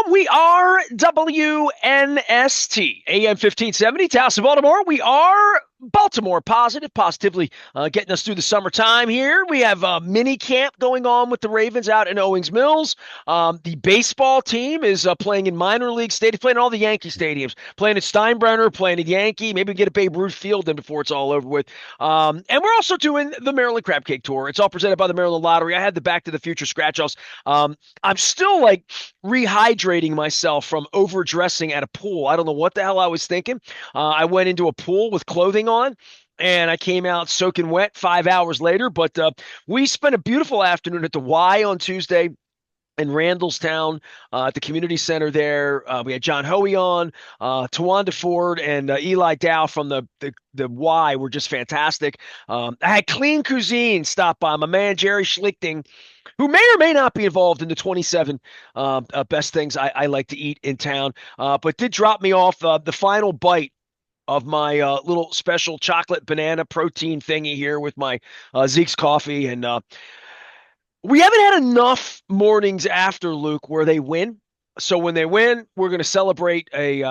We are WNST, AM 1570, Taos of Baltimore. We are Baltimore positively getting us through the summertime here. We have a mini camp going on with the Ravens out in Owings Mills. The baseball team is playing in minor league stadiums, playing in all the Yankee stadiums, playing at Steinbrenner, playing at Yankee. Maybe get a Babe Ruth Field in before it's all over with. And we're also doing the Maryland Crab Cake Tour. It's all presented by the Maryland Lottery. I had the Back to the Future scratch-offs. I'm still like rehydrating myself from overdressing at a pool. I don't know what the hell I was thinking. I went into a pool with clothing on. And I came out soaking wet 5 hours later. But we spent a beautiful afternoon at the Y on Tuesday in Randallstown at the community center there. We had John Hoey on, Tawanda Ford, and Eli Dow from the Y were just fantastic. I had Clean Cuisine stop by. My man Jerry Schlichting, who may or may not be involved in the 27 best things I like to eat in town, but did drop me off the final bite of my little special chocolate banana protein thingy here with my Zeke's coffee. And we haven't had enough mornings after, Luke, where they win. So when they win, we're going to celebrate a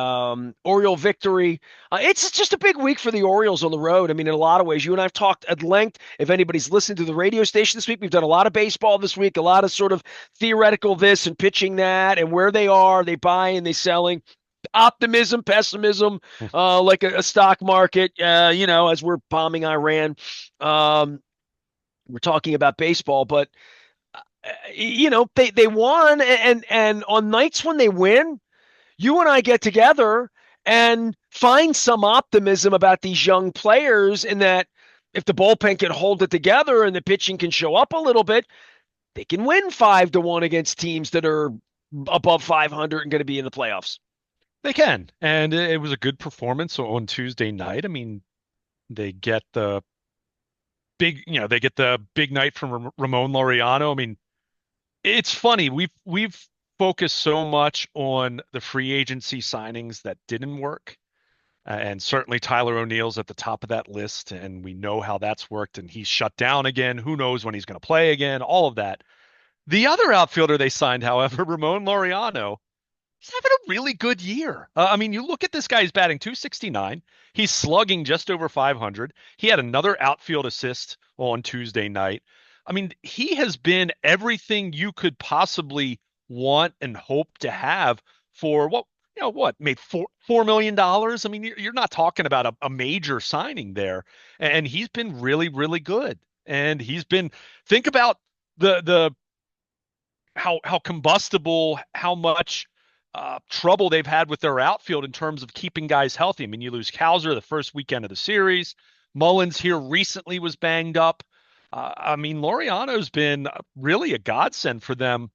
Oriole victory. It's just a big week for the Orioles on the road. I mean, in a lot of ways, you and I have talked at length. If anybody's listened to the radio station this week, we've done a lot of baseball this week, a lot of sort of theoretical this and pitching that, and where they are, they buying, they selling. Optimism, pessimism, like a stock market, as we're bombing Iran. We're talking about baseball, but they won, and on nights when they win, you and I get together and find some optimism about these young players in that if the bullpen can hold it together and the pitching can show up a little bit, they can win 5-1 against teams that are above 500 and going to be in the playoffs. They can. And it was a good performance on Tuesday night. I mean, they get the they get the big night from Ramon Laureano. I mean, it's funny. We've focused so much on the free agency signings that didn't work. And certainly Tyler O'Neill's at the top of that list, and we know how that's worked, and he's shut down again. Who knows when he's going to play again? All of that. The other outfielder they signed, however, Ramon Laureano, he's having a really good year. I mean, you look at this guy, he's batting 269. He's slugging just over 500. He had another outfield assist on Tuesday night. I mean, he has been everything you could possibly want and hope to have for what made $4 million. I mean, you're not talking about a major signing there, and he's been really, really good. And he's been think about the how combustible, how much trouble they've had with their outfield in terms of keeping guys healthy. I mean, you lose Cowser the first weekend of the series. Mullins here recently was banged up. I mean, Laureano's been really a godsend for them,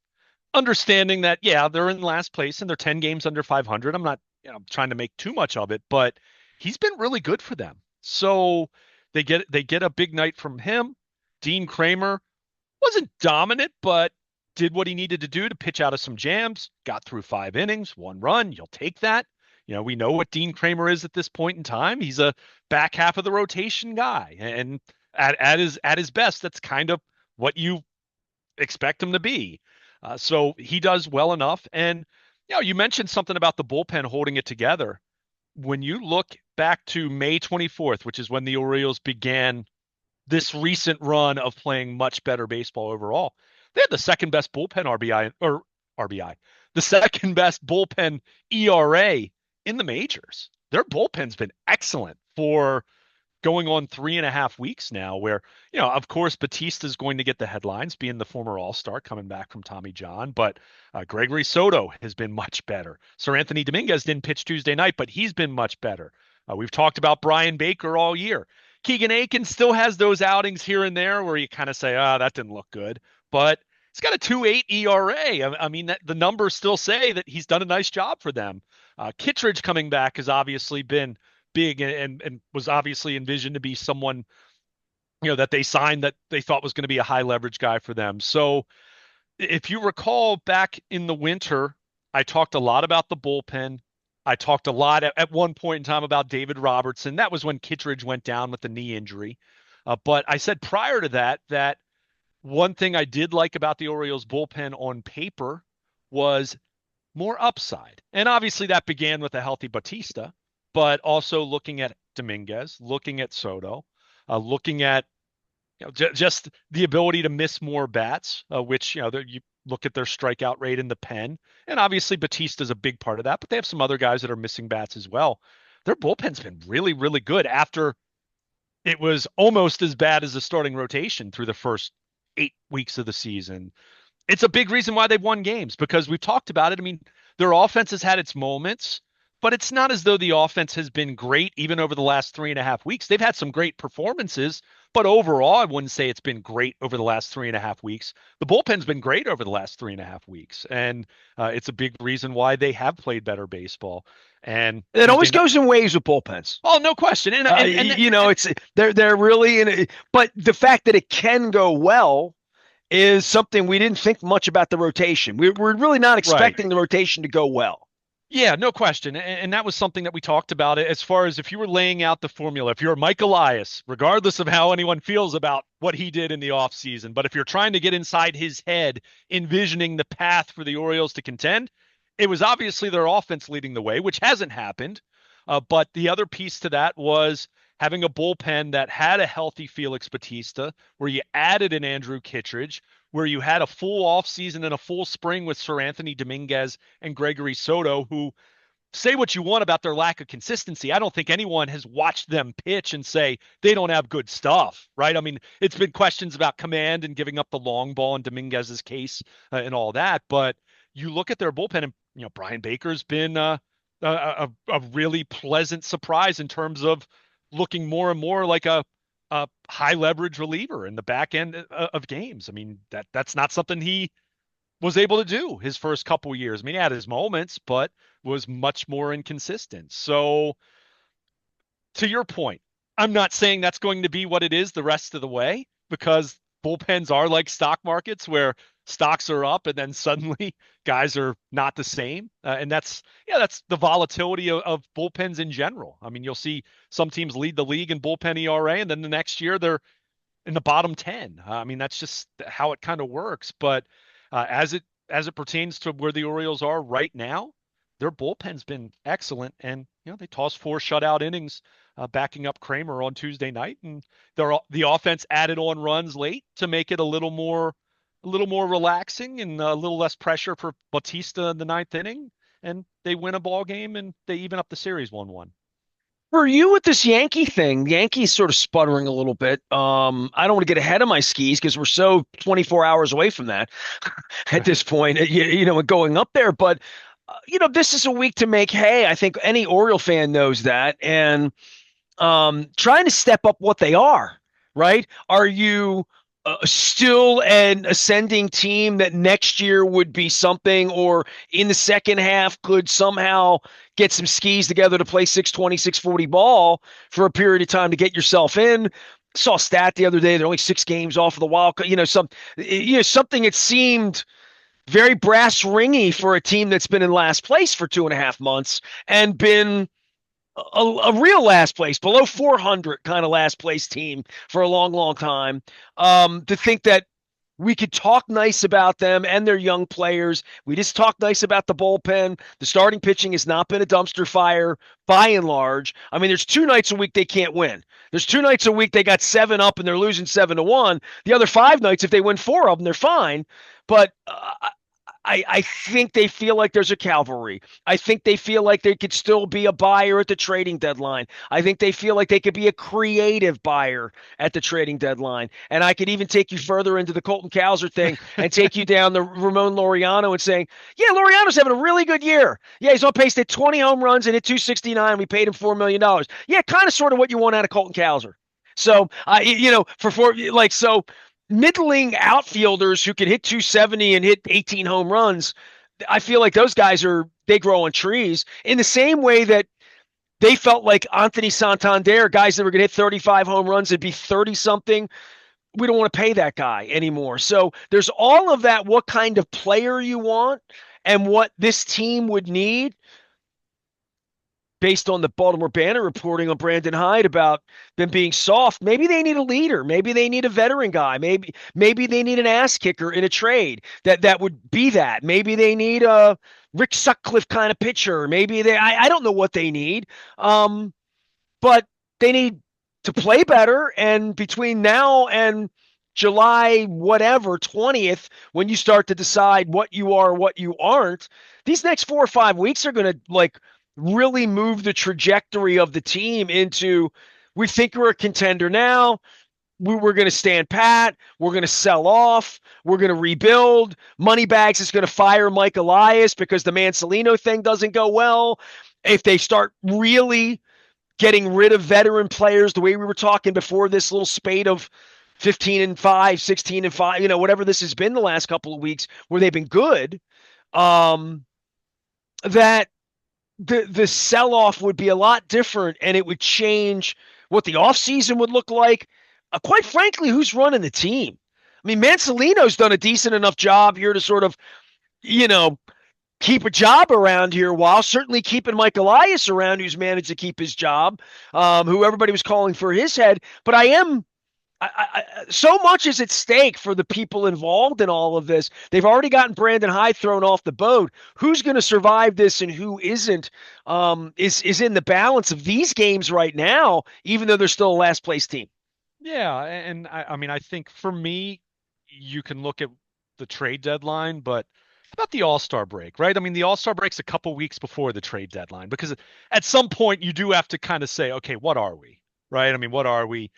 understanding that, yeah, they're in last place and they're 10 games under 500. I'm not trying to make too much of it, but he's been really good for them. So they get a big night from him. Dean Kramer wasn't dominant, but did what he needed to do to pitch out of some jams, got through 5 innings, 1 run. You'll take that. We know what Dean Kramer is at this point in time. He's a back half of the rotation guy. And at his best, that's kind of what you expect him to be. So he does well enough. And, you mentioned something about the bullpen holding it together. When you look back to May 24th, which is when the Orioles began this recent run of playing much better baseball overall, they had the second best bullpen the second best bullpen ERA in the majors. Their bullpen's been excellent for going on 3.5 weeks now, where, of course, Batista's going to get the headlines, being the former All-Star coming back from Tommy John, but Gregory Soto has been much better. Sir Anthony Dominguez didn't pitch Tuesday night, but he's been much better. We've talked about Brian Baker all year. Keegan Aiken still has those outings here and there where you kind of say, that didn't look good, but he's got a 2.8 ERA. I mean, the numbers still say that he's done a nice job for them. Kittredge coming back has obviously been big and was obviously envisioned to be someone, that they signed that they thought was going to be a high leverage guy for them. So if you recall back in the winter, I talked a lot about the bullpen. I talked a lot at one point in time about David Robertson. That was when Kittredge went down with the knee injury. But I said prior to that one thing I did like about the Orioles bullpen on paper was more upside. And obviously that began with a healthy Batista, but also looking at Dominguez, looking at Soto, looking at just the ability to miss more bats, which you look at their strikeout rate in the pen, and obviously Batista's a big part of that. But they have some other guys that are missing bats as well. Their bullpen's been really, really good after it was almost as bad as the starting rotation through the first 8 weeks of the season. It's a big reason why they've won games because we've talked about it. I mean, their offense has had its moments, but it's not as though the offense has been great even over the last 3.5 weeks. They've had some great performances, but overall, I wouldn't say it's been great over the last 3.5 weeks. The bullpen's been great over the last 3.5 weeks, and it's a big reason why they have played better baseball. And It Tuesday always night, goes in waves with bullpens. oh, no question. It's they're really in it, but the fact that it can go well is something we didn't think much about the rotation. We're really not Right. expecting the rotation to go well. Yeah, no question. And that was something that we talked about as far as if you were laying out the formula, if you're Mike Elias, regardless of how anyone feels about what he did in the offseason, but if you're trying to get inside his head, envisioning the path for the Orioles to contend, it was obviously their offense leading the way, which hasn't happened. But the other piece to that was having a bullpen that had a healthy Felix Batista, where you added an Andrew Kittredge, where you had a full offseason and a full spring with Sir Anthony Dominguez and Gregory Soto, who say what you want about their lack of consistency. I don't think anyone has watched them pitch and say they don't have good stuff, right? I mean, it's been questions about command and giving up the long ball in Dominguez's case and all that, but you look at their bullpen and Brian Baker's been a really pleasant surprise in terms of looking more and more like a high leverage reliever in the back end of games. I mean, that's not something he was able to do his first couple years. I mean, he had his moments, but was much more inconsistent. So, to your point, I'm not saying that's going to be what it is the rest of the way because bullpens are like stock markets where stocks are up and then suddenly guys are not the same. And that's the volatility of bullpens in general. I mean, you'll see some teams lead the league in bullpen ERA, and then the next year they're in the bottom 10. I mean, that's just how it kind of works. But as it pertains to where the Orioles are right now, their bullpen's been excellent, and they tossed 4 shutout innings, backing up Kramer on Tuesday night, and the offense added on runs late to make it a little more relaxing and a little less pressure for Bautista in the ninth inning, and they win a ball game and they even up the series 1-1. For you with this Yankee thing, the Yankees sort of sputtering a little bit. I don't want to get ahead of my skis because we're so 24 hours away from that at this point, going up there. But, this is a week to make hay. I think any Oriole fan knows that. And trying to step up what they are, right? Are you still an ascending team that next year would be something, or in the second half could somehow get some skis together to play 620, 640 ball for a period of time to get yourself in? Saw a stat the other day. They're only 6 games off of the wild card. Something that seemed very brass ringy for a team that's been in last place for 2.5 months and been a real last place, below 400 kind of last place team for a long, long time. To think that we could talk nice about them and their young players. We just talk nice about the bullpen. The starting pitching has not been a dumpster fire by and large. I mean, there's 2 nights a week they can't win. There's 2 nights a week they got 7 up and they're losing 7-1. The other 5 nights, if they win 4 of them, they're fine. But I think they feel like there's a cavalry. I think they feel like they could still be a buyer at the trading deadline. I think they feel like they could be a creative buyer at the trading deadline. And I could even take you further into the Colton Cowser thing and take you down the Ramon Laureano and saying, yeah, Laureano's having a really good year. Yeah, he's on pace to hit 20 home runs and hit 269. We paid him $4 million. Yeah, kind of sort of what you want out of Colton Cowser. So, for four, like, so middling outfielders who can hit 270 and hit 18 home runs, I feel like those guys they grow on trees in the same way that they felt like Anthony Santander, guys that were going to hit 35 home runs and be 30 something. We don't want to pay that guy anymore. So there's all of that, what kind of player you want and what this team would need. based on the Baltimore Banner reporting on Brandon Hyde about them being soft. Maybe they need a leader. Maybe they need a veteran guy. Maybe they need an ass kicker in a trade that would be that. Maybe they need a Rick Sutcliffe kind of pitcher. Maybe I don't know what they need. But they need to play better. And between now and July, whatever, 20th, when you start to decide what you are, what you aren't, these next 4 or 5 weeks are going to like really move the trajectory of the team into we think we're a contender now. We're going to stand pat. We're going to sell off. We're going to rebuild. Moneybags is going to fire Mike Elias because the Mancelino thing doesn't go well. If they start really getting rid of veteran players the way we were talking before this little spate of 15-5, 16-5, whatever this has been the last couple of weeks where they've been good, that the sell-off would be a lot different and it would change what the offseason would look like. Quite frankly, who's running the team? I mean, Mancelino's done a decent enough job here to sort of, you know, keep a job around here while certainly keeping Mike Elias around, who's managed to keep his job, who everybody was calling for his head. But so much is at stake for the people involved in all of this. They've already gotten Brandon Hyde thrown off the boat. Who's going to survive this and who isn't is in the balance of these games right now, even though they're still a last place team. Yeah, and I mean, I think for me, you can look at the trade deadline, but how about the All-Star break, right? I mean, the All-Star break's a couple weeks before the trade deadline because at some point you do have to kind of say, okay, what are we, right? I mean, what are we?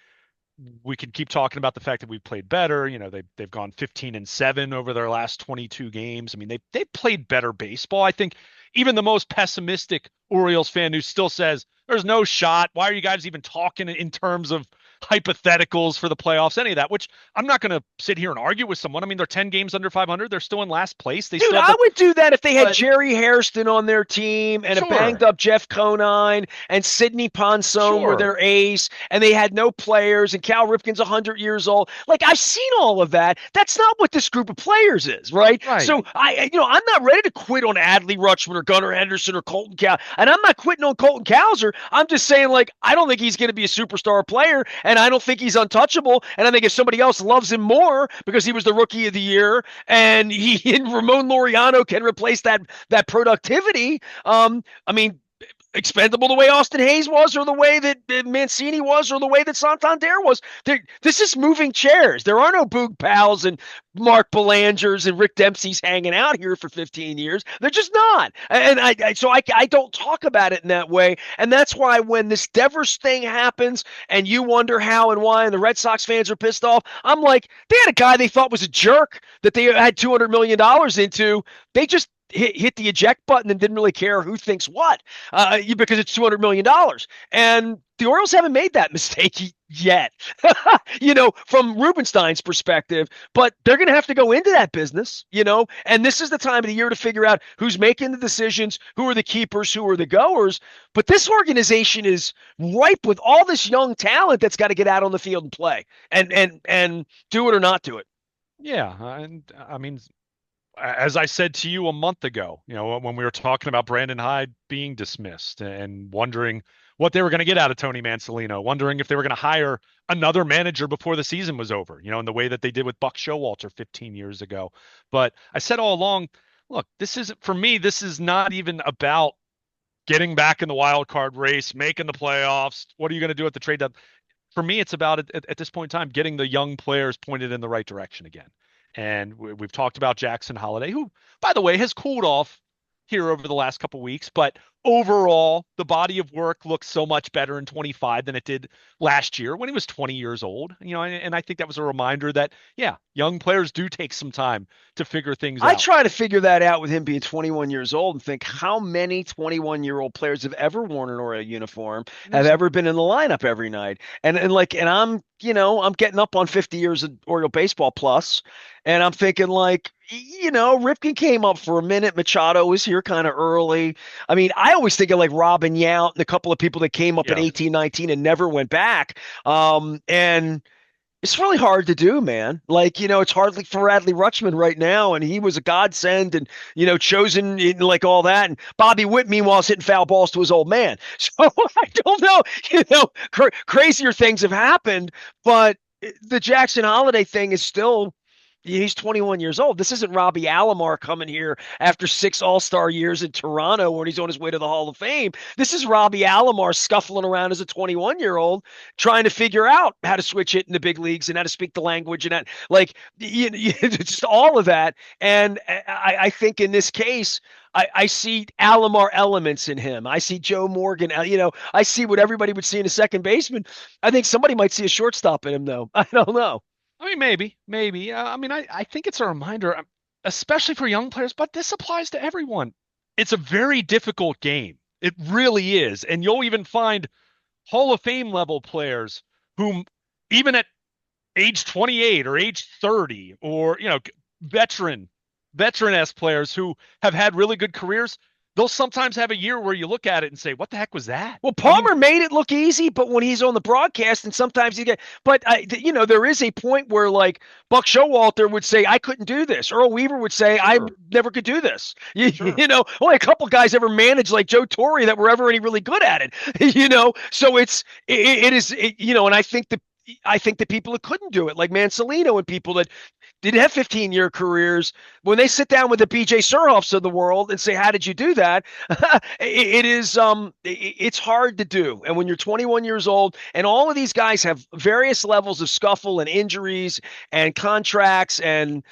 We can keep talking about the fact that we've played better. They've gone 15-7 over their last 22 games. I mean, they've played better baseball. I think even the most pessimistic Orioles fan who still says there's no shot. Why are you guys even talking in terms of hypotheticals for the playoffs, any of that, which I'm not going to sit here and argue with someone. I mean, they're 10 games under 500. They're still in last place. They Dude, still have I the, would do that if they had but Jerry Hairston on their team and a banged sure, up Jeff Conine and Sidney Ponson were sure. their ace and they had no players and Cal Ripken's 100 years old. Like, I've seen all of that. That's not what this group of players is, right? Right. So I'm not ready to quit on Adley Rutschman or Gunnar Henderson or Colton Cow. And I'm not quitting on Colton Cowser. I'm just saying, like, I don't think he's going to be a superstar player and I don't think he's untouchable. And I think if somebody else loves him more because he was the rookie of the year and he and Ramon Laureano can replace that productivity. I mean, expendable the way Austin Hayes was, or the way that Mancini was, or the way that Santander was. This is moving chairs. There are no Boog Pals and Mark Belangers and Rick Dempsey's hanging out here for 15 years. They're just not. And I don't talk about it in that way. And that's why when this Devers thing happens and you wonder how and why, and the Red Sox fans are pissed off, I'm like, they had a guy they thought was a jerk that they had $200 million into. They just hit the eject button and didn't really care who thinks what because it's $200 million. And the Orioles haven't made that mistake yet, from Rubenstein's perspective, but they're going to have to go into that business, and this is the time of the year to figure out who's making the decisions, who are the keepers, who are the goers. But this organization is ripe with all this young talent that's got to get out on the field and play and do it or not do it. Yeah. And I mean, as I said to you a month ago, when we were talking about Brandon Hyde being dismissed and wondering what they were going to get out of Tony Mancelino, wondering if they were going to hire another manager before the season was over, in the way that they did with Buck Showalter 15 years ago. But I said all along, look, for me, this is not even about getting back in the wild card race, making the playoffs. What are you going to do at the trade deadline? For me, it's about at this point in time getting the young players pointed in the right direction again. And we've talked about Jackson Holiday, who, by the way, has cooled off here over the last couple of weeks. But overall, the body of work looks so much better in 25 than it did last year when he was 20 years old. And I think that was a reminder that, yeah, young players do take some time to figure things I out. try to figure that out with him being 21 years old and think how many 21-year-old players have ever worn an Oriole uniform, have ever been in the lineup every night. And I'm, I'm getting up on 50 years of Oriole baseball plus, and I'm thinking like, Ripken came up for a minute. Machado was here kind of early. I mean, I always think of like Robin Yount and a couple of people that came up in Yeah. 18, 19 and never went back. And It's really hard to do, man. Like, it's hardly for Adley Rutschman right now, and he was a godsend and, chosen in like all that. And Bobby Witt, meanwhile, is hitting foul balls to his old man. So I don't know, crazier things have happened, but the Jackson Holiday thing is still, he's 21 years old. This isn't Robbie Alomar coming here after 6 All-Star years in Toronto when he's on his way to the Hall of Fame. This is Robbie Alomar scuffling around as a 21-year-old trying to figure out how to switch it in the big leagues and how to speak the language and that, like, just all of that. And I think in this case, I see Alomar elements in him. I see Joe Morgan. I see what everybody would see in a second baseman. I think somebody might see a shortstop in him, though. I don't know. I mean, maybe. I mean, I think it's a reminder, especially for young players, but this applies to everyone. It's a very difficult game. It really is. And you'll even find Hall of Fame level players whom, even at age 28 or age 30, or, veteran-esque players who have had really good careers, they'll sometimes have a year where you look at it and say, what the heck was that? Well, I mean, Palmer made it look easy, but when he's on the broadcast, and sometimes you get, but there is a point where like Buck Showalter would say, "I couldn't do this." Earl Weaver would say, "I sure, never could do this." sure. Only a couple guys ever managed like Joe Torre that were ever any really good at it. So it is, and I think the people that couldn't do it, like Mansolino and people that didn't have 15-year careers, when they sit down with the BJ Surhoffs of the world and say, "How did you do that?" It's hard to do. And when you're 21 years old, and all of these guys have various levels of scuffle and injuries and contracts and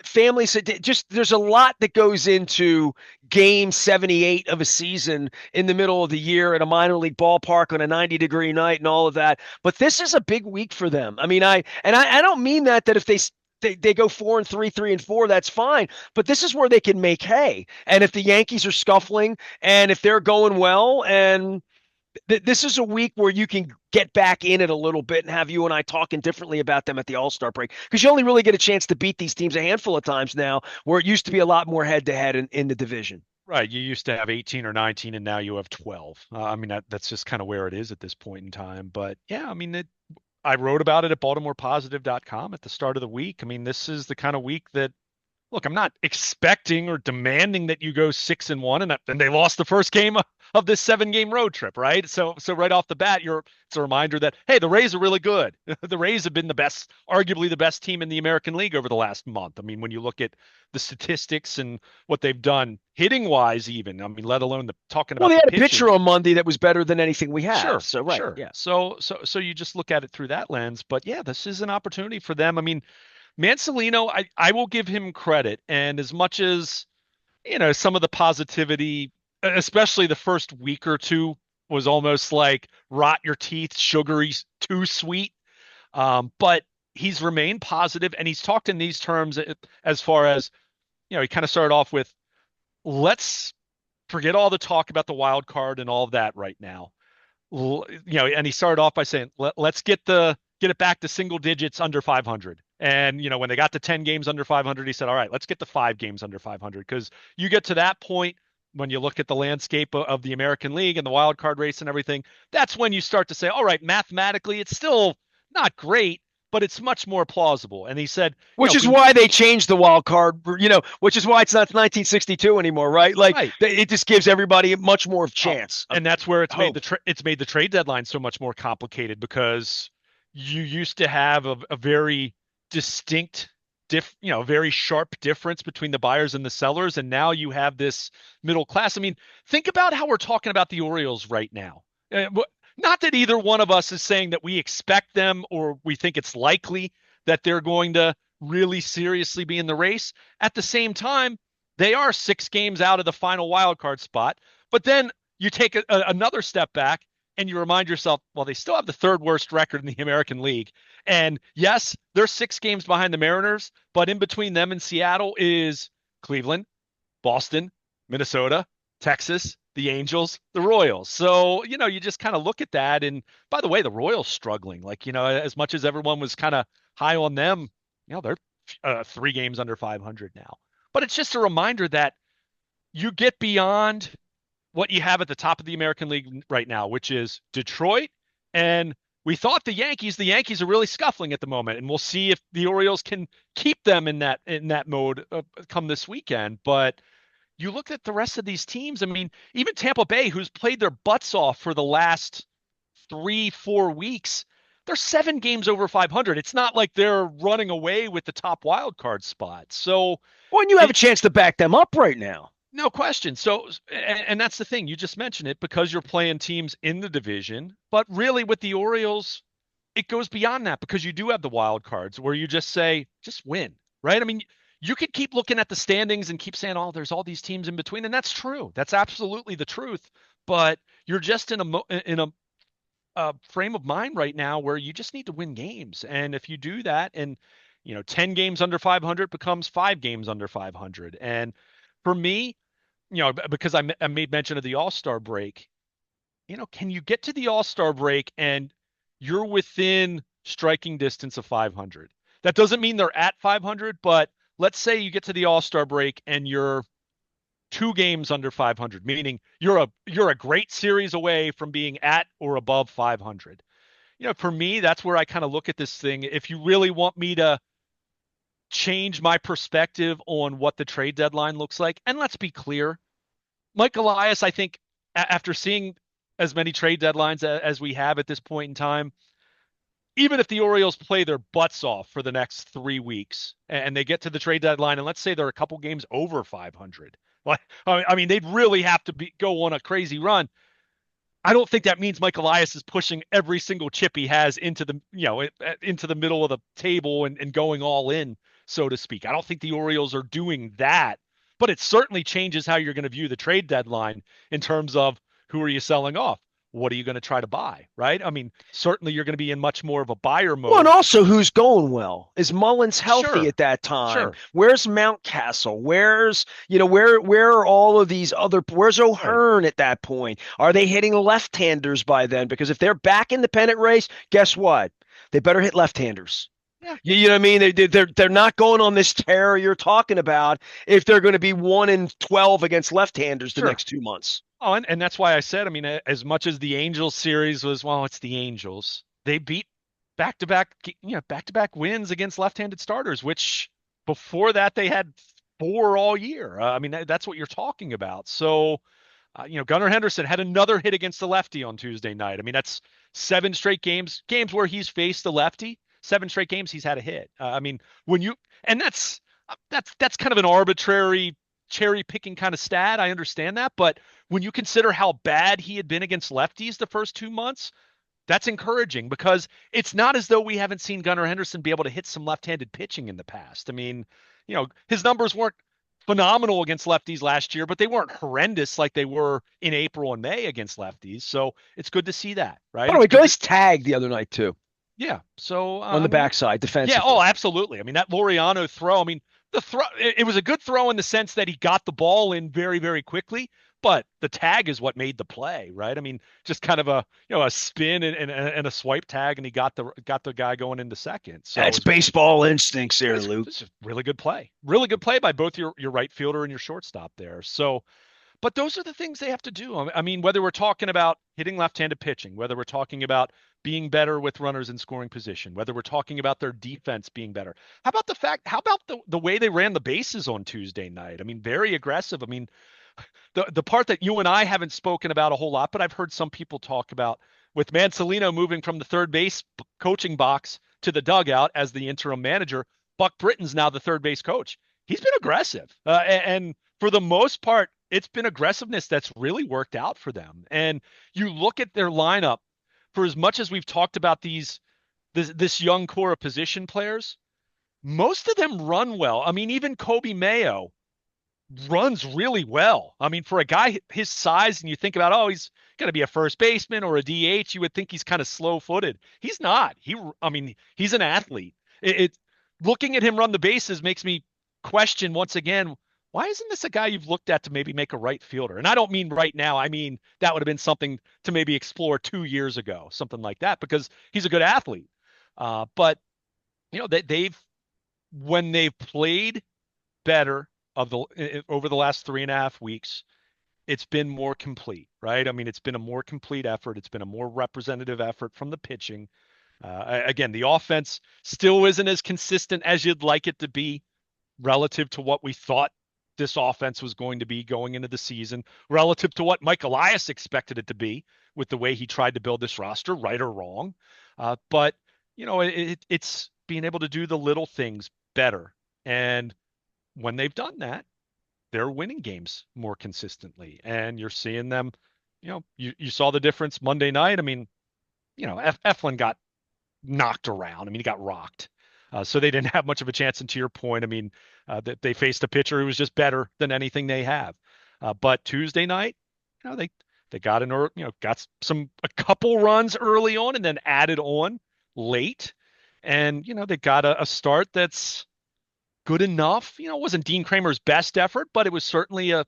families, just there's a lot that goes into game 78 of a season in the middle of the year at a minor league ballpark on a 90-degree night and all of that. But this is a big week for them. I mean, I don't mean that if they go 4-3, 3-4, that's fine. But this is where they can make hay. And if the Yankees are scuffling and if they're going well, and this is a week where you can get back in it a little bit and have you and I talking differently about them at the All-Star break, because you only really get a chance to beat these teams a handful of times now, where it used to be a lot more head-to-head in the division. Right. You used to have 18 or 19, and now you have 12. I mean, that's just kind of where it is at this point in time. But yeah, I mean, I wrote about it at BaltimorePositive.com at the start of the week. I mean, this is the kind of week that, look, I'm not expecting or demanding that you go 6-1, and they lost the first game of this 7-game road trip, right? So right off the bat, it's a reminder that, hey, the Rays are really good. The Rays have been arguably the best team in the American League over the last month. I mean, when you look at the statistics and what they've done hitting wise, even, I mean, let alone talking Well, about they the had a pitching. pitcher on Monday that was better than anything we have. Sure, So, right. sure. Yeah. So you just look at it through that lens. But yeah, this is an opportunity for them. I mean, Mansolino, I will give him credit. And as much as, some of the positivity, especially the first week or two, was almost like rot your teeth, sugary, too sweet. But he's remained positive, and he's talked in these terms as far as, he kind of started off with, let's forget all the talk about the wild card and all of that right now. And he started off by saying, let's get it back to single digits under 500. And, when they got to 10 games under 500, he said, all right, let's get to 5 games under 500. Because you get to that point, when you look at the landscape of the American League and the wild card race and everything, that's when you start to say, all right, mathematically, it's still not great, but it's much more plausible. And he said, Which if is we, why they changed the wild card, which is why it's not 1962 anymore, right? Like, right. it just gives everybody much more Oh, chance of and that's where hope. it's made the trade deadline so much more complicated, because you used to have a very distinct very sharp difference between the buyers and the sellers, and now you have this middle class. I mean, think about how we're talking about the Orioles right now. Not that either one of us is saying that we expect them or we think it's likely that they're going to really seriously be in the race. At the same time, they are 6 games out of the final wild card spot. But then you take another step back and you remind yourself, well, they still have the third worst record in the American League. And yes, they're 6 games behind the Mariners, but in between them and Seattle is Cleveland, Boston, Minnesota, Texas, the Angels, the Royals. So, you just kind of look at that. And by the way, the Royals struggling, like, as much as everyone was kind of high on them, they're 3 games under 500 now. But it's just a reminder that you get beyond what you have at the top of the American League right now, which is Detroit and we thought the Yankees are really scuffling at the moment, and we'll see if the Orioles can keep them in that mode come this weekend. But you look at the rest of these teams. I mean, even Tampa Bay, who's played their butts off for the last 3, 4 weeks, they're 7 games over 500. It's not like they're running away with the top wild card spot. So Well, and you have a it, chance to back them up right now. no question. So, and that's the thing. You just mentioned it because you're playing teams in the division. But really, with the Orioles, it goes beyond that because you do have the wild cards where you just say, just win, right? I mean, you could keep looking at the standings and keep saying, oh, there's all these teams in between. And that's true. That's absolutely the truth. But you're just in a frame of mind right now where you just need to win games. And if you do that, and 10 games under 500 becomes 5 games under 500. And for me, because I made mention of the All-Star break, can you get to the All-Star break and you're within striking distance of 500? That doesn't mean they're at 500, but let's say you get to the All-Star break and you're 2 games under 500, meaning you're a great series away from being at or above 500. For me, that's where I kind of look at this thing. If you really want me to change my perspective on what the trade deadline looks like, and let's be clear, Mike Elias, I think, after seeing as many trade deadlines as we have at this point in time, even if the Orioles play their butts off for the next 3 weeks and they get to the trade deadline, and let's say they're a couple games over 500, like I mean, they'd really have to go on a crazy run. I don't think that means Mike Elias is pushing every single chip he has into the middle of the table and going all in, so to speak. I don't think the Orioles are doing that, but it certainly changes how you're going to view the trade deadline in terms of who are you selling off? What are you going to try to buy, right? I mean, certainly you're going to be in much more of a buyer Well, and mode. also who's going well? Is Mullins healthy Sure, at that time? sure, Where's Mountcastle? Where are all of these other where's right. O'Hearn at that point? Are they hitting left-handers by then? Because if they're back in the pennant race, guess what? They better hit left-handers. Yeah. You know what I mean? They're not going on this tear you're talking about if they're going to be 1-12 against left-handers the Sure. next 2 months. Oh, and that's why I said, I mean, as much as the Angels series was, well, it's the Angels. They beat back-to-back wins against left-handed starters, which before that they had four all year. I mean, that's what you're talking about. So, Gunnar Henderson had another hit against the lefty on Tuesday night. I mean, that's 7 straight games where he's faced the lefty. 7 straight games he's had a hit. I mean, when you and that's kind of an arbitrary cherry picking kind of stat. I understand that, but when you consider how bad he had been against lefties the first 2 months, that's encouraging because it's not as though we haven't seen Gunnar Henderson be able to hit some left-handed pitching in the past. I mean, his numbers weren't phenomenal against lefties last year, but they weren't horrendous like they were in April and May against lefties. So it's good to see that, right? By the It's way, good to, Gillis tagged the other night too yeah. So on I the mean, backside yeah. Oh, defensively. absolutely. I mean, that Laureano throw. I mean, the throw. It was a good throw in the sense that he got the ball in very, very quickly. But the tag is what made the play, right? I mean, just kind of a spin and a swipe tag, and he got the guy going into second. So That's baseball instincts there, Luke. it's just really good play by both your right fielder and your shortstop there. So but those are the things they have to do. I mean, whether we're talking about hitting left-handed pitching, whether we're talking about being better with runners in scoring position, whether we're talking about their defense being better. How about the way they ran the bases on Tuesday night? I mean, very aggressive. I mean, the part that you and I haven't spoken about a whole lot, but I've heard some people talk about with Mancelino moving from the third base coaching box to the dugout as the interim manager. Buck Britton's now the third base coach. He's been aggressive, and for the most part, it's been aggressiveness that's really worked out for them. And you look at their lineup for as much as we've talked about this young core of position players, most of them run well. I mean, even Kobe Mayo runs really well. I mean, for a guy his size, and you think about, oh, he's going to be a first baseman or a DH, you would think he's kind of slow-footed. He's not. I mean, he's an athlete. Looking at him run the bases makes me question once again, why isn't this a guy you've looked at to maybe make a right fielder? And I don't mean right now. I mean, that would have been something to maybe explore 2 years ago, something like that, because he's a good athlete. But they've when they've played better over the last 3.5 weeks, it's been more complete, right? I mean, it's been a more complete effort. It's been a more representative effort from the pitching. Again, the offense still isn't as consistent as you'd like it to be relative to what we thought this offense was going to be going into the season, relative to what Mike Elias expected it to be with the way he tried to build this roster, right or wrong. But, it's being able to do the little things better. And when they've done that, they're winning games more consistently. And you're seeing them, you saw the difference Monday night. I mean, Eflin got knocked around. I mean, he got rocked. So they didn't have much of a chance. And to your point, I mean, that they faced a pitcher who was just better than anything they have. But Tuesday night, they got got a couple runs early on and then added on late. And, they got a start that's good enough. It wasn't Dean Kramer's best effort, but it was certainly a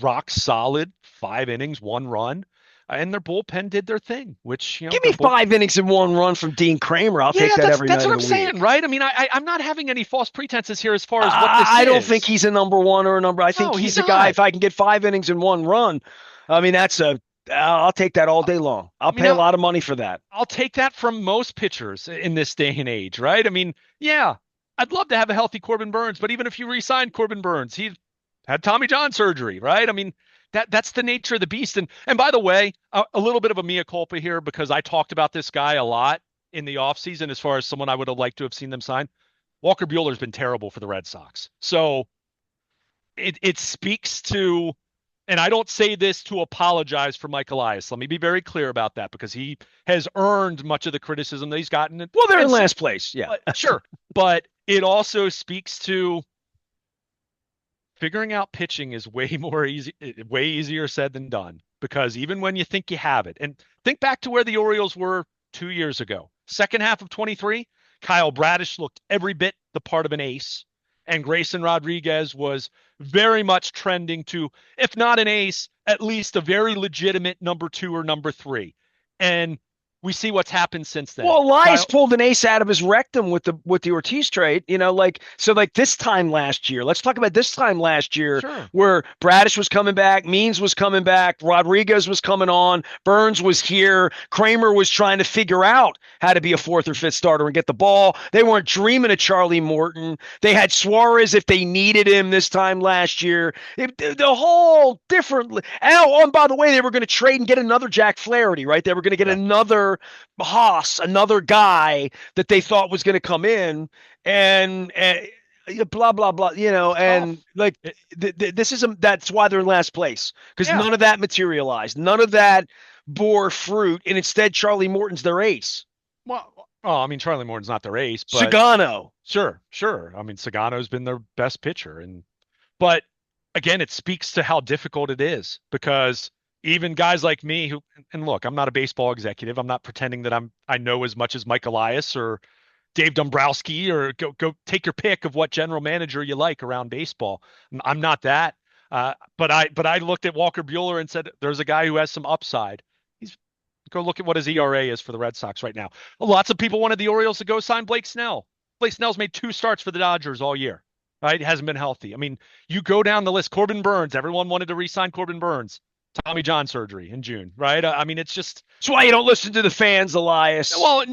rock solid 5 innings, 1 run. And their bullpen did their thing, which, Give me 5 innings and 1 run from Dean Kramer. I'll take that every that's night what of I'm the saying, week. right? I mean, I'm not having any false pretenses here as far as what this is. I don't think he's a number one or a number. I think No, he's he's a guy. not. If I can get 5 innings and 1 run, I mean I'll take that all day long. I'll I mean, pay a lot of money for that. I'll take that from most pitchers in this day and age, right? I mean, yeah, I'd love to have a healthy Corbin Burnes, but even if you re-signed Corbin Burnes, he had Tommy John surgery, right? I mean, that's the nature of the beast. And by the way, a little bit of a mea culpa here because I talked about this guy a lot in the offseason as far as someone I would have liked to have seen them sign. Walker Buehler's been terrible for the Red Sox. So it speaks to, and I don't say this to apologize for Mike Elias. Let me be very clear about that because he has earned much of the criticism that he's gotten. Well, they're in last place. Yeah. Sure. But it also speaks to figuring out pitching is way easier said than done because even when you think you have it, and think back to where the Orioles were 2 years ago, second half of 23, Kyle Bradish looked every bit the part of an ace, and Grayson Rodriguez was very much trending to, if not an ace, at least a very legitimate number 2 or number 3. And we see what's happened since then. Well, Elias pulled an ace out of his rectum with the Ortiz trade, like this time last year. Let's talk about this time last year Sure. where Bradish was coming back, Means was coming back, Rodriguez was coming on, Burnes was here, Kramer was trying to figure out how to be a fourth or fifth starter and get the ball. They weren't dreaming of Charlie Morton. They had Suarez if they needed him this time last year. The whole different. And by the way, they were going to trade and get another Jack Flaherty, right? They were going to get another Haas, another guy that they thought was going to come in and blah blah blah, and like this is that's why they're in last place because none of that materialized, none of that bore fruit, and instead Charlie Morton's their ace. Well, I mean, Charlie Morton's not their ace, but Sagano. Sure. I mean, Sagano's been their best pitcher, but again, it speaks to how difficult it is because even guys like me and look, I'm not a baseball executive. I'm not pretending that I know as much as Mike Elias or Dave Dombrowski or go take your pick of what general manager you like around baseball. I'm not that. But I looked at Walker Buehler and said, there's a guy who has some upside. Go look at what his ERA is for the Red Sox right now. Lots of people wanted the Orioles to go sign Blake Snell. Blake Snell's made 2 starts for the Dodgers all year. Right? He hasn't been healthy. I mean, you go down the list. Corbin Burnes. Everyone wanted to re-sign Corbin Burnes. Tommy John surgery in June, right? I mean, it's why you don't listen to the fans, Elias. Well,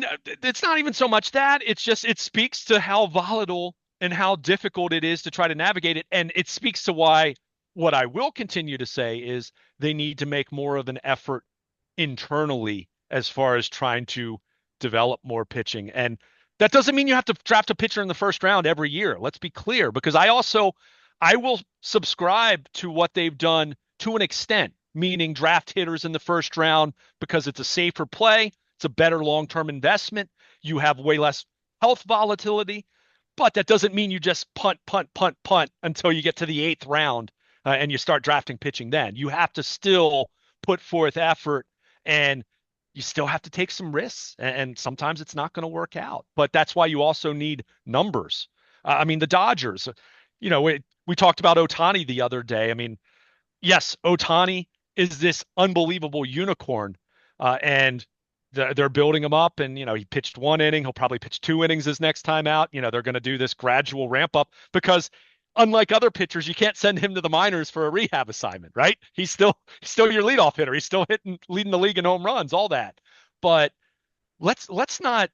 it's not even so much that. It's just it speaks to how volatile and how difficult it is to try to navigate it. And it speaks to why what I will continue to say is they need to make more of an effort internally as far as trying to develop more pitching. And that doesn't mean you have to draft a pitcher in the first round every year. Let's be clear, because I will subscribe to what they've done to an extent, meaning draft hitters in the first round because it's a safer play. It's a better long-term investment. You have way less health volatility, but that doesn't mean you just punt until you get to the 8th round and you start drafting pitching then. You have to still put forth effort and you still have to take some risks, and sometimes it's not going to work out. But that's why you also need numbers. I mean, the Dodgers, we talked about Ohtani the other day. I mean, yes, Ohtani is this unbelievable unicorn, and they're building him up. And he pitched 1 inning. He'll probably pitch 2 innings his next time out. They're going to do this gradual ramp up because unlike other pitchers, you can't send him to the minors for a rehab assignment, right? He's still your leadoff hitter. He's still leading the league in home runs, all that. But let's not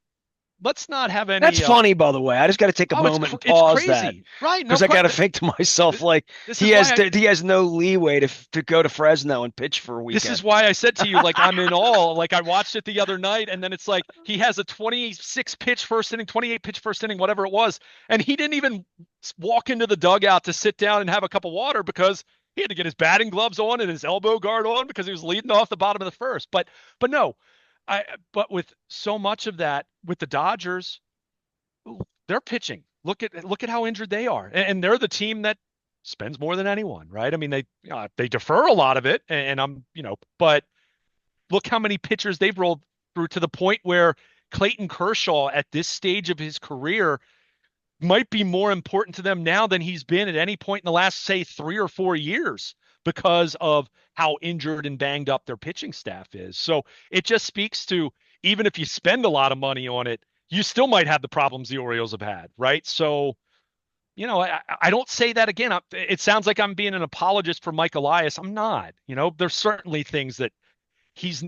let's not have That's any. funny, by the way. I just got to take a Oh, moment and it's pause that crazy, right? No because I got to question. think to myself, like This he is has why he has no leeway to go to Fresno and pitch for a this is weekend. why I said to you, like, I'm in awe. Like, I watched it the other night, and then it's like he has a 26 pitch first inning, 28 pitch first inning, whatever it was, and he didn't even walk into the dugout to sit down and have a cup of water because he had to get his batting gloves on and his elbow guard on because he was leading off the bottom of the first. But no, but with so much of that with the Dodgers, they're pitching. Look at how injured they are, and they're the team that spends more than anyone, right? I mean, they defer a lot of it, and but look how many pitchers they've rolled through to the point where Clayton Kershaw at this stage of his career might be more important to them now than he's been at any point in the last, say, 3 or 4 years because of how injured and banged up their pitching staff is. So it just speaks to, even if you spend a lot of money on it, you still might have the problems the Orioles have had, right? So, I don't say that again. It sounds like I'm being an apologist for Mike Elias. I'm not. There's certainly things that he's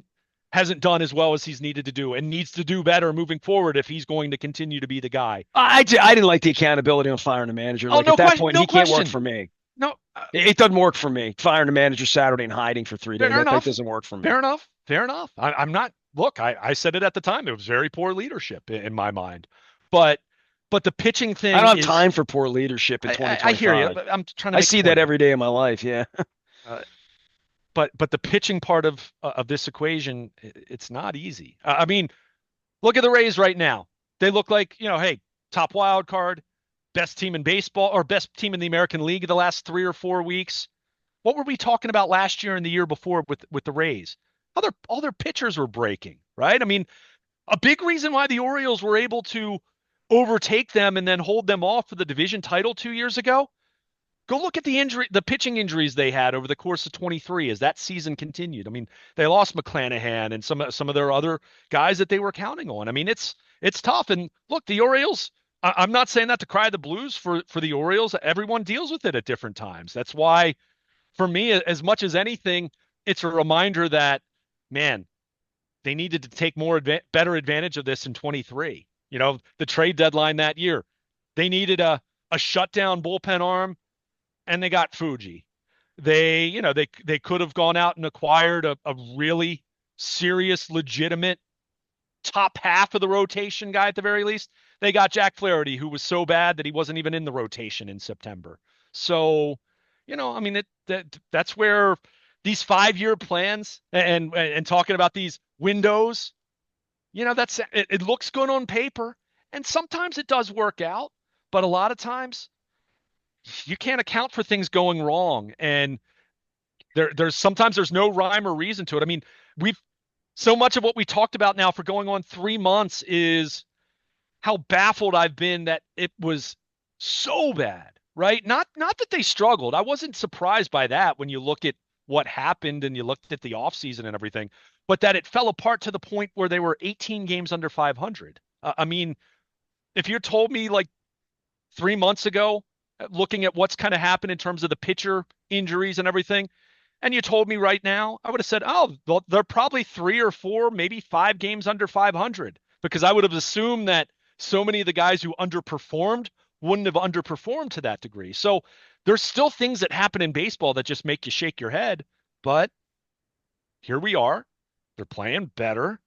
hasn't done as well as he's needed to do and needs to do better moving forward if he's going to continue to be the guy. I didn't like the accountability on firing the manager. Oh, Like at no that question, point, no he can't work question. for me. No, It doesn't work for me. Firing the manager Saturday and hiding for 3 days. fair That enough. doesn't work for me. Fair enough. Fair enough. I'm not. Look, I said it at the time. It was very poor leadership in my mind, but the pitching I thing don't have is. time for poor leadership in I hear you. 2025. But I'm trying to I make a see that point here. every day of my life. Yeah. Uh, but the pitching part of this equation, it's not easy. I mean, look at the Rays right now. They look like, hey, top wild card, best team in baseball or best team in the American League the last 3 or 4 weeks. What were we talking about last year and the year before with the Rays? All their pitchers were breaking, right? I mean, a big reason why the Orioles were able to overtake them and then hold them off for the division title 2 years ago. Go look at the pitching injuries they had over the course of 23 as that season continued. I mean, they lost McClanahan and some of their other guys that they were counting on. I mean, it's tough. And look, the Orioles. I'm not saying that to cry the blues for the Orioles. Everyone deals with it at different times. That's why, for me, as much as anything, it's a reminder that, man, they needed to take better advantage of this in 23. The trade deadline that year, they needed a shutdown bullpen arm, and they got Fuji. They could have gone out and acquired a really serious, legitimate top half of the rotation guy at the very least. They got Jack Flaherty, who was so bad that he wasn't even in the rotation in September. So, I mean, that's where these 5-year plans and talking about these windows, it looks good on paper, and sometimes it does work out, but a lot of times you can't account for things going wrong, and there's sometimes there's no rhyme or reason to it. I mean, we've so much of what we talked about now for going on 3 months is how baffled I've been that it was so bad, right? Not that they struggled. I wasn't surprised by that when you look at what happened and you looked at the offseason and everything, but that it fell apart to the point where they were 18 games under 500. I mean, if you told me like 3 months ago, looking at what's kind of happened in terms of the pitcher injuries and everything, and you told me right now, I would have said, oh, they're probably 3 or 4, maybe 5 games under 500, because I would have assumed that so many of the guys who underperformed wouldn't have underperformed to that degree. So there's still things that happen in baseball that just make you shake your head. But here we are. They're playing better.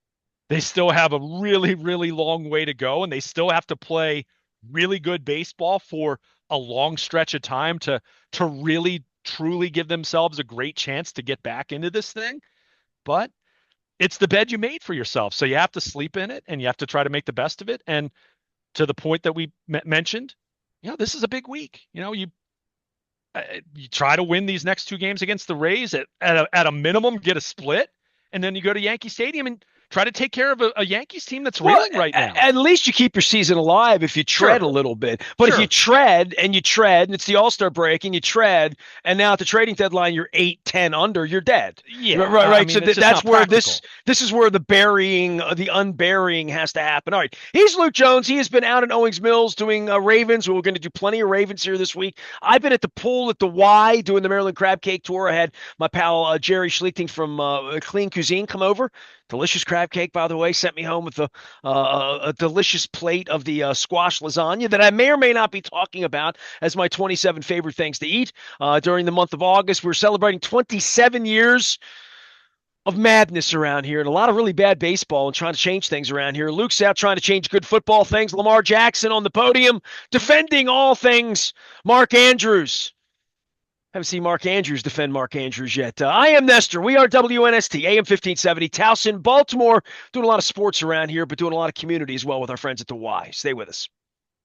They still have a really, really long way to go, and they still have to play really good baseball for a long stretch of time to really truly give themselves a great chance to get back into this thing. But it's the bed you made for yourself. So you have to sleep in it and you have to try to make the best of it. And to the point that we mentioned, this is a big week. You try to win these next 2 games against the Rays at a minimum, get a split, and then you go to Yankee Stadium and try to take care of a Yankees team that's Well, reeling right now. at least you keep your season alive if you tread Sure, a little bit. But if you sure. tread and you tread, and it's the All-Star break, and you tread, and now at the trading deadline you're 8-10 under, you're dead. Yeah, Right, I right. So mean, it's just that's not where this practical. this is where the burying, the unburying has to happen. All right, he's Luke Jones. He has been out in Owings Mills doing Ravens. We're going to do plenty of Ravens here this week. I've been at the pool at the Y doing the Maryland Crab Cake Tour. I had my pal Jerry Schlichting from Clean Cuisine come over. Delicious crab cake, by the way. Sent me home with a delicious plate of the squash lasagna that I may or may not be talking about as my 27 favorite things to eat during the month of August. We're celebrating 27 years of madness around here and a lot of really bad baseball and trying to change things around here. Luke's out trying to change good football things. Lamar Jackson on the podium defending all things Mark Andrews. Haven't seen Mark Andrews defend Mark Andrews yet. I am Nestor. We are WNST, AM 1570, Towson, Baltimore. Doing a lot of sports around here, but doing a lot of community as well with our friends at the Y. Stay with us.